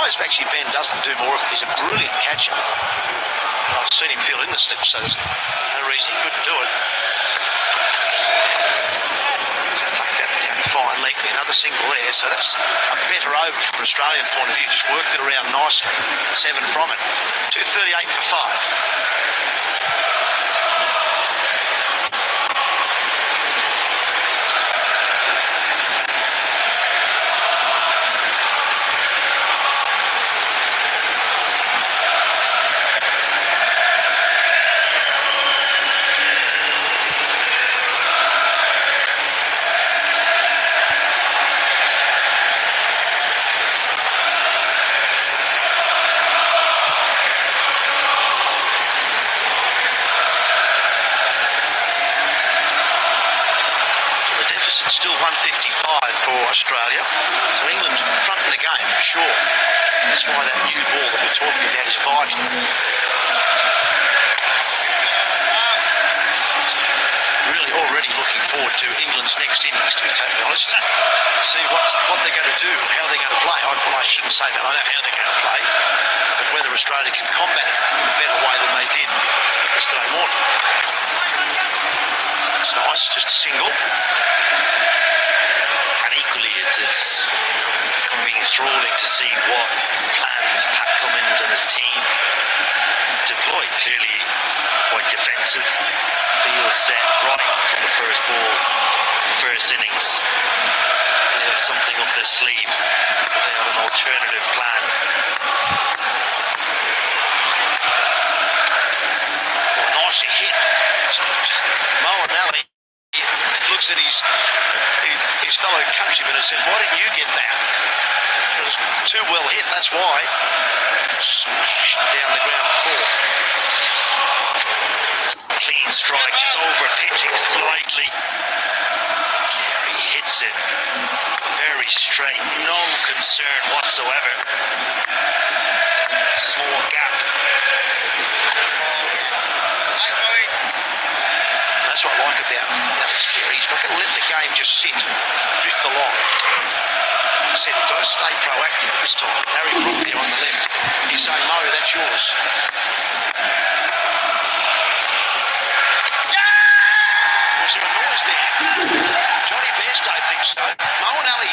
surprised actually Ben doesn't do more of it. He's a brilliant catcher. I've seen him feel in the slip, so there's no reason he couldn't do it. Take that down fine length, another single there, so that's a better over from an Australian point of view. Just worked it around nicely, 7 from it. 238 for 5. Still 155 for Australia. So England fronting the game for sure. That's why that new ball that we're talking about is vital. Really already looking forward to England's next innings, to be totally honest. See what they're going to do, how they're going to play. Well, I shouldn't say that. I know how they're going to play, but whether Australia can combat it in a better way than they did yesterday morning. It's nice, just a single. It's going to be enthralling to see what plans Pat Cummins and his team deploy. Clearly quite defensive, feels set right from the first ball to the first innings. They have something up their sleeve, but they have an alternative plan. Well, nicely hit. Mo O'Malley looks at his fellow countryman and says, why didn't you get that? It was too well hit, that's why. Smashed down the ground for 4. Clean strike, just over pitching slightly. He hits it very straight, no concern whatsoever. Small gap. That's what I like about Alex Carey. He's not going to let the game just sit, drift along. As I said, you've got to stay proactive at this time. Harry Brook there on the left. He's saying, Mo, that's yours. Was there a noise there? Johnny Bairstow thinks so. Mo and Ali,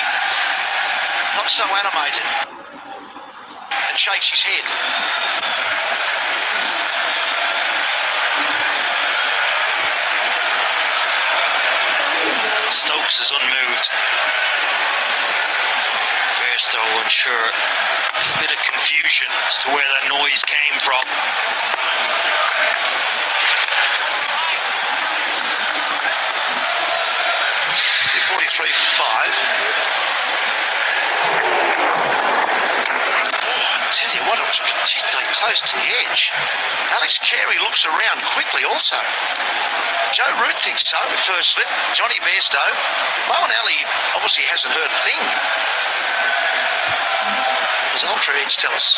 not so animated. And shakes his head. Stokes is unmoved. Bairstow unsure. A bit of confusion as to where that noise came from. .43 for 5. I tell you what, it was particularly close to the edge. Alex Carey looks around quickly also. Joe Root thinks so, first slip. Johnny Bairstow. Moen Ali obviously hasn't heard a thing. What does Ultra Edge tell us?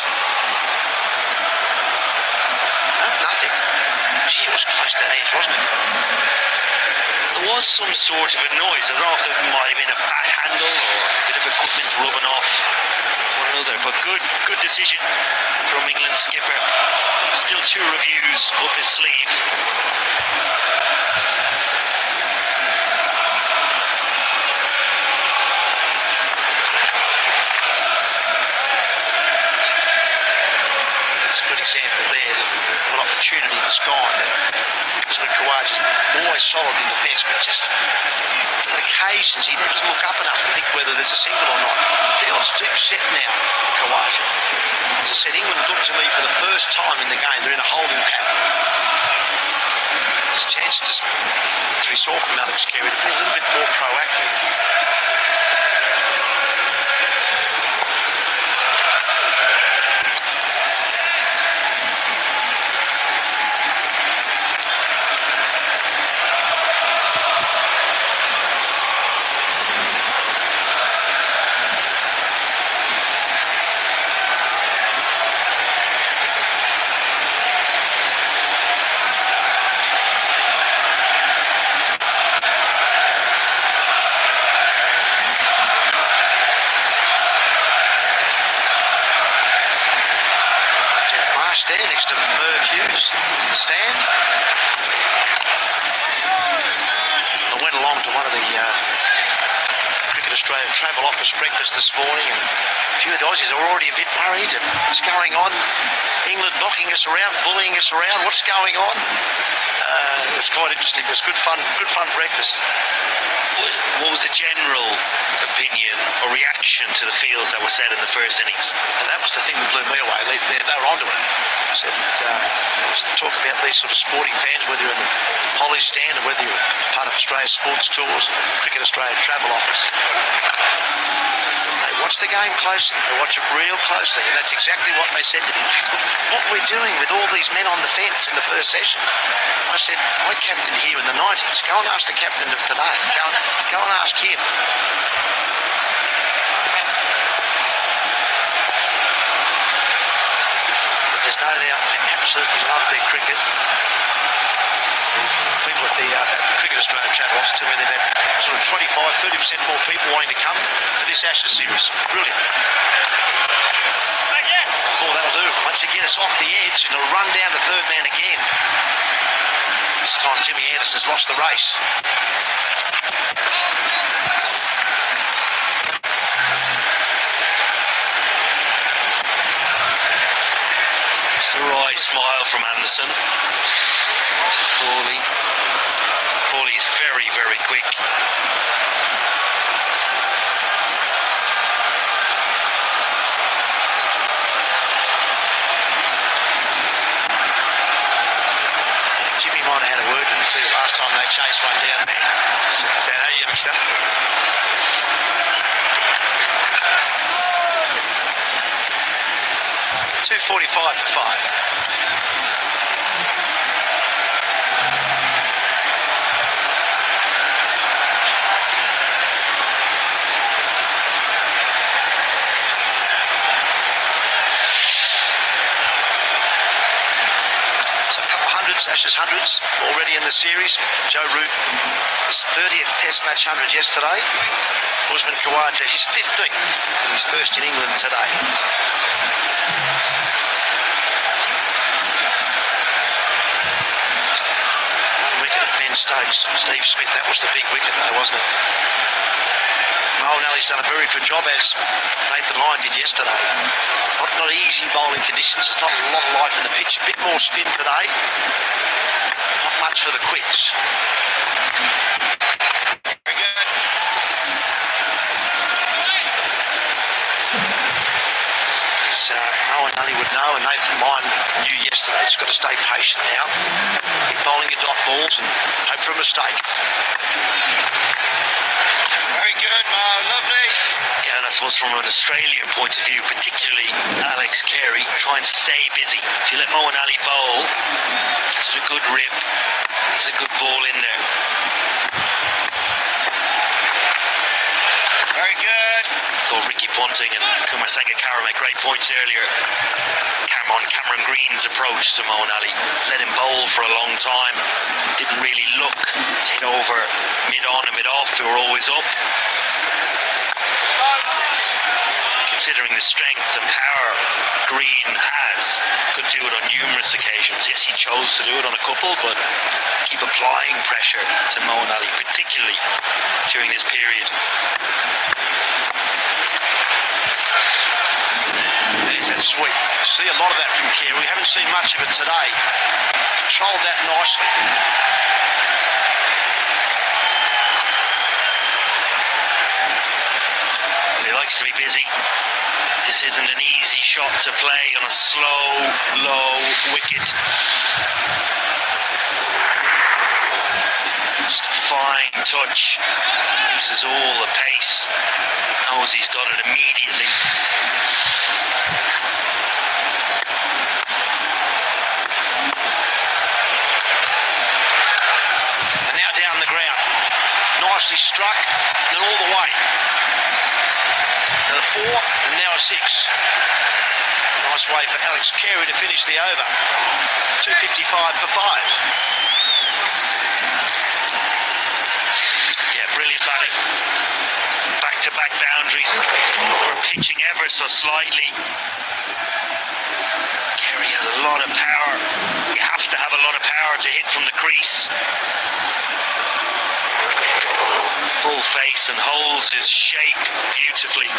No, nothing. Gee, it was close to that edge, wasn't it? There was some sort of a noise. I don't know if it might have been a bat handle or a bit of equipment rubbing off one another. But good decision from England's skipper. Still 2 reviews up his sleeve. That's a good example there. What opportunity that's gone. Usman Khawaja is always solid in defence, but just on occasions he doesn't look up enough to think whether there's a single or not. Field's deep set now, Khawaja. As I said, England looked to me for the first time in the game. They're in a holding pattern. There's a chance to, as we saw from Alex Carey, to be a little bit more proactive. Nice there next to Merv Hughes. Stan. I went along to one of the Cricket Australia Travel Office breakfast this morning, and a few of the Aussies are already a bit worried. What's going on? England knocking us around, bullying us around. What's going on? It was quite interesting. It was good fun breakfast. What was the general opinion or reaction to the fields that were said in the first innings? And that was the thing that blew me away. They were onto it. Said talk about these sort of sporting fans, whether you're in the Holly stand or whether you're part of Australia's sports tours, Cricket Australia Travel Office. They watch the game closely. They watch it real closely, and that's exactly what they said to me. What we're doing with all these men on the fence in the first session. I said, I captained here in the 90s. Go and ask the captain of today. Go and ask him. But there's no doubt they absolutely love their cricket. People at the Cricket Australia Travel Office tell me they've had sort of 25-30% more people wanting to come for this Ashes series. Brilliant. Oh, that'll do. Once again, it's off the edge and it'll run down to third man again. This time Jimmy Anderson's lost the race. Sarai smile from Anderson to Crawley. Crawley's very, very quick. Jimmy might have had a word with the field last time they chased one down there. Said, hey, youngster. 2:45 for 5. So a couple of hundreds, Ashes hundreds already in the series. Joe Root, his 30th Test match 100 yesterday. Usman Khawaja, his 15th, and his first in England today. Stokes, Steve Smith, that was the big wicket though, wasn't it? O'Malley's done a very good job, as Nathan Lyon did yesterday. Not easy bowling conditions, there's not a lot of life in the pitch, a bit more spin today. Not much for the quicks. Very good. So Owen Alley would know, and Nathan Lyon knew yesterday. He's got to stay patient now. Keep bowling your dot balls and hope for a mistake. Very good, Mo. Lovely. Yeah, and I suppose from an Australian point of view, particularly Alex Carey, trying to stay busy. If you let Moeen Ali bowl, it's a good rip. It's a good ball in there. Very good. Thought Ricky Ponting and Kumar Sangakkara made great points earlier. Cameron Green's approach to Moeen Ali, let him bowl for a long time, didn't really look to hit over mid-on and mid-off, who were always up. Considering the strength and power Green has, could do it on numerous occasions. Yes, he chose to do it on a couple, but keep applying pressure to Moeen Ali, particularly during this period. There's that sweep. See a lot of that from Carey. We haven't seen much of it today. Controlled that nicely. He likes to be busy. This isn't an easy shot to play on a slow, low wicket. Just a fine touch. Uses all the pace. Knows he's got it immediately. And now down the ground. Nicely struck, then all the way. To the 4, and now a 6. Nice way for Alex Carey to finish the over. 2:55 for 5. Brilliant batting. Back-to-back boundaries. We're pitching ever so slightly. Carey has a lot have to have a lot of power to hit from the crease. Full face and holds his shape beautifully.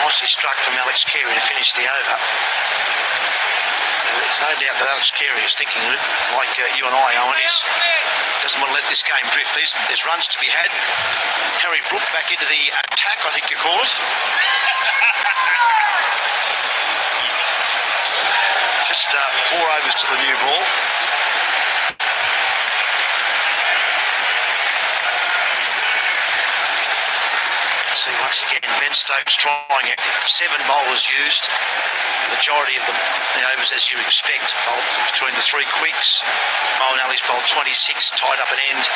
Nicely struck from Alex Carey to finish the over. There's no doubt that Alex Carey is thinking, like you and I, Owen, doesn't want to let this game drift. There's runs to be had. Harry Brook back into the attack, I think you call it. Just 4 overs to the new ball. See once again Ben Stokes trying it. 7 bowlers used. The majority of the overs, as you expect, bowled between the 3 quicks. Moeen Ali's bowled 26, tied up an end.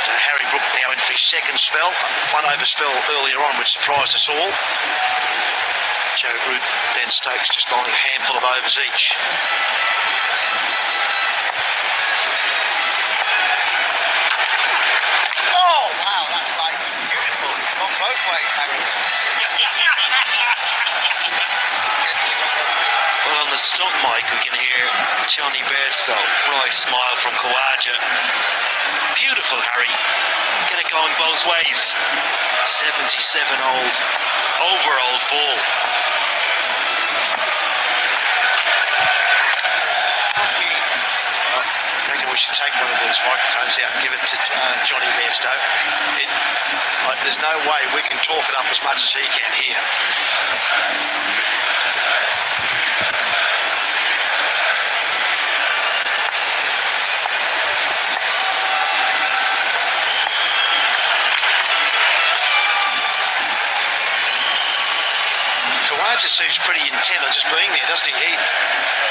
Harry Brook now in for his second spell. 1 over spell earlier on, which surprised us all. Joe Root, Ben Stokes just bowling a handful of overs each. Oh, wow, that's like beautiful. Gone both ways, Harry. Well, on the stump mic, we can hear Johnny Bairstow. Nice smile from Khawaja. Beautiful, Harry. Get it going both ways. 77-old, over-old ball. I reckon we should take one of those microphones out and give it to Johnny Bairstow. There's no way we can talk it up as much as he can here. Khawaja seems pretty intent on just being there, doesn't he?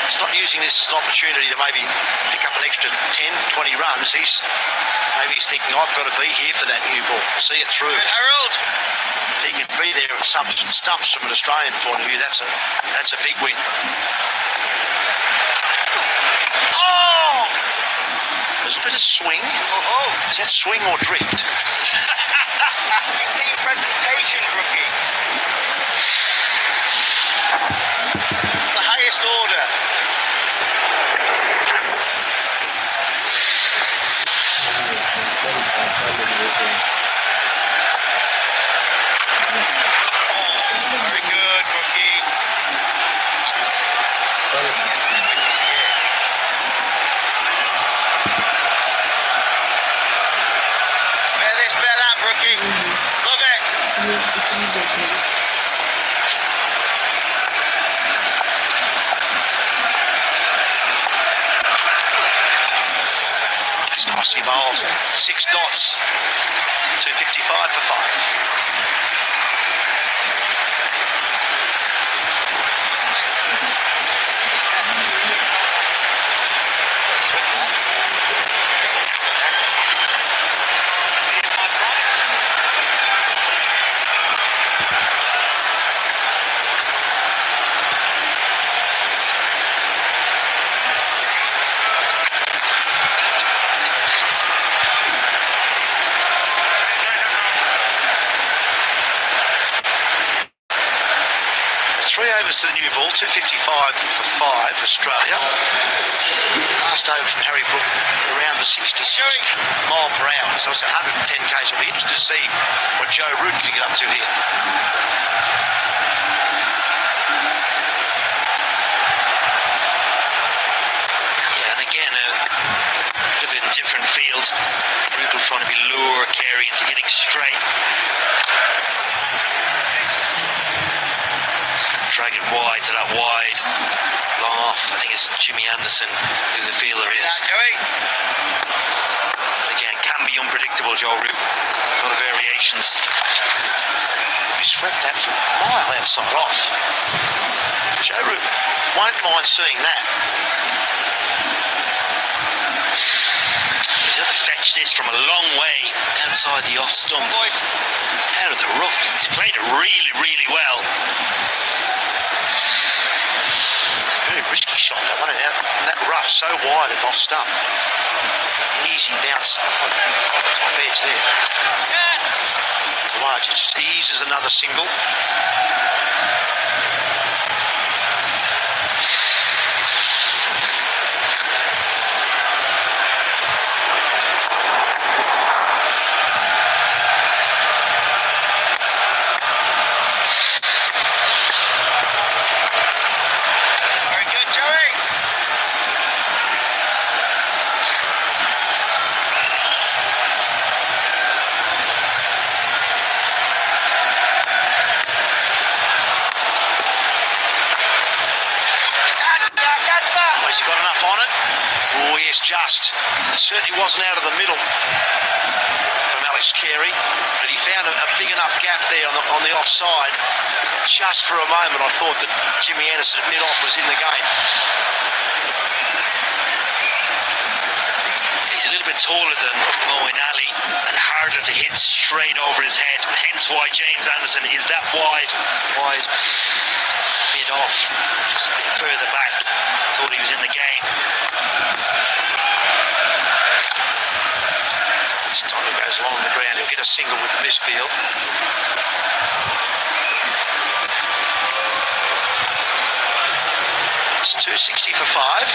He's not using this as an opportunity to maybe pick up an extra 10, 20 runs. Maybe he's thinking, I've got to be here for that new ball. See it through. Harold! If he can be there at some stumps from an Australian point of view, that's a big win. Oh! There's a bit of swing. Oh! Is that swing or drift? You see presentation, rookie. The highest order. Very good, rookie. Bear this, bear that, rookie. Love it. That's nicely bowled. 6 dots. 255 for 5. To the new ball, 255 for 5, Australia. Last over from Harry Brook, around the 66 mile per hour, so it's 110 k's. I'll be interested to see what Joe Root can get up to here. Yeah, and again, a bit of a different field. Root trying to lure Carey into hitting straight. Drag it wide to that wide, long off. I think it's Jimmy Anderson who the fielder is. And again, can be unpredictable, Joe Root. A lot of variations. He swept that from a mile outside off. Joe Root won't mind seeing that. He's just fetched this from a long way outside the off stump. Out of the rough. He's played it really, really well. Very risky shot, that one, out in that rough. half, so wide of off stump. Easy bounce up on the top edge there. Kawaja just eases another single. Just. It certainly wasn't out of the middle from Alex Carey, but he found a big enough gap there on the offside. Just for a moment, I thought that Jimmy Anderson at mid-off was in the game. He's a little bit taller than Moeen Ali and harder to hit straight over his head, hence why James Anderson is that wide mid-off, just a bit further back. Thought he was in the game. This time he goes along the ground, he'll get a single with the misfield. It's 260 for 5.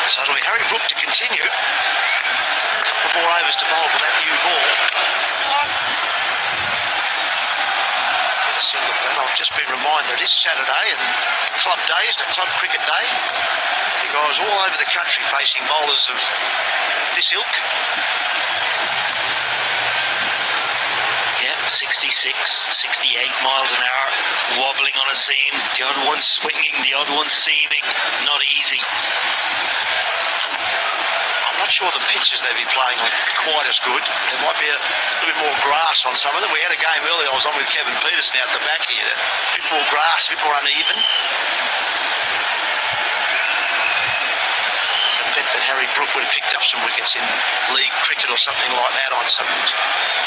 So it'll be Harry Brook to continue. A couple more overs to bowl for that new ball. Get a single for that. I've just been reminded it is Saturday and club day, isn't it? Club cricket day. The guys all over the country facing bowlers of this ilk. Yeah, 66, 68 miles an hour, wobbling on a seam. The other one swinging, the other one seaming. Not easy. I'm not sure the pitches they'd be playing on quite as good. There might be a little bit more grass on some of them. We had a game earlier, I was on with Kevin Peterson out the back here. A bit more grass, a bit more uneven. I bet that Harry Brook would have picked up some wickets in league cricket or something like that on some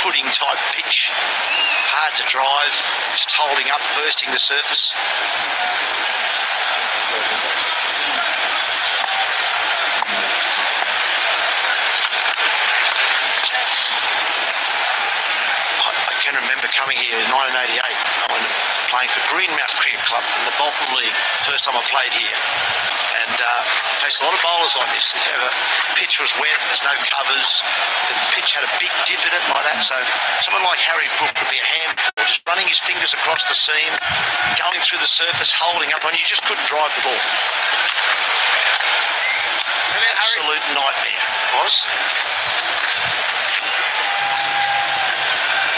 pudding type pitch. Hard to drive, just holding up, bursting the surface. I can remember coming here in 1988 when playing for Greenmount Cricket Club in the Bolton League, the first time I played here. And faced a lot of bowlers like this. The pitch was wet, there's no covers, the pitch had a big dip in it like that, so someone like Harry Brook would be a handful, just running his fingers across the seam, going through the surface, holding up on you, just couldn't drive the ball. Absolute nightmare it was.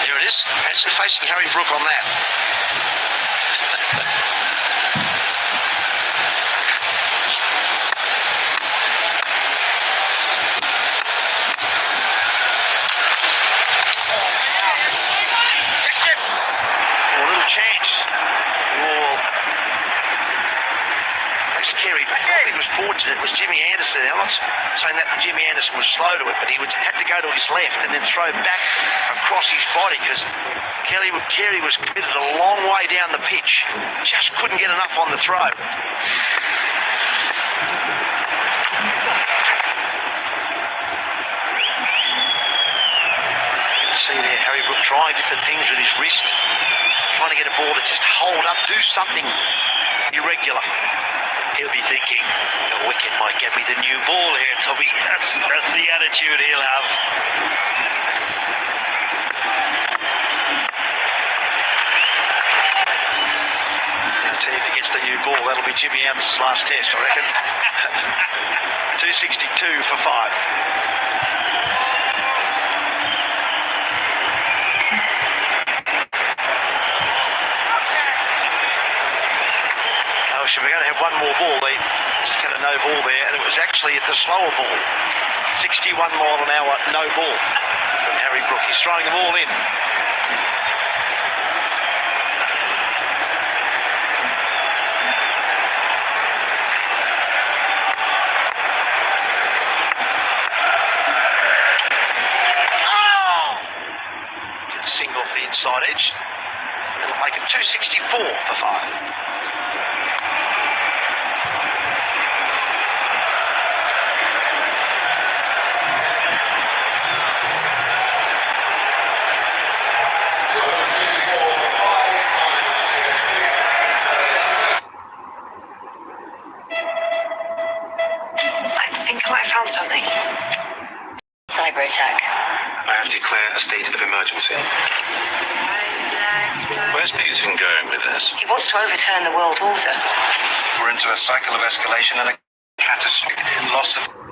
There it is, actually facing Harry Brook on that. He was fortunate. It was Jimmy Anderson. I'm not saying that Jimmy Anderson was slow to it, but he had to go to his left and then throw back across his body because Carey was committed a long way down the pitch. Just couldn't get enough on the throw. See there, Harry Brook trying different things with his wrist, trying to get a ball to just hold up, do something irregular. He'll be thinking, a wicket might get me the new ball here, Tubby. That's the attitude he'll have. I'll tell you, if he gets the new ball, that'll be Jimmy Anderson's last test, I reckon. 262 for 5. caution. We're going to have one more ball. They just had a no ball there, and it was actually the slower ball. 61 mile an hour, no ball from Harry Brook. He's throwing them all in. Single off the inside edge. It'll make it 264 for 5. I think I might have found something. Cyber attack. I have declared a state of emergency. Where's Putin going with this? He wants to overturn the world order. We're into a cycle of escalation and a catastrophic loss of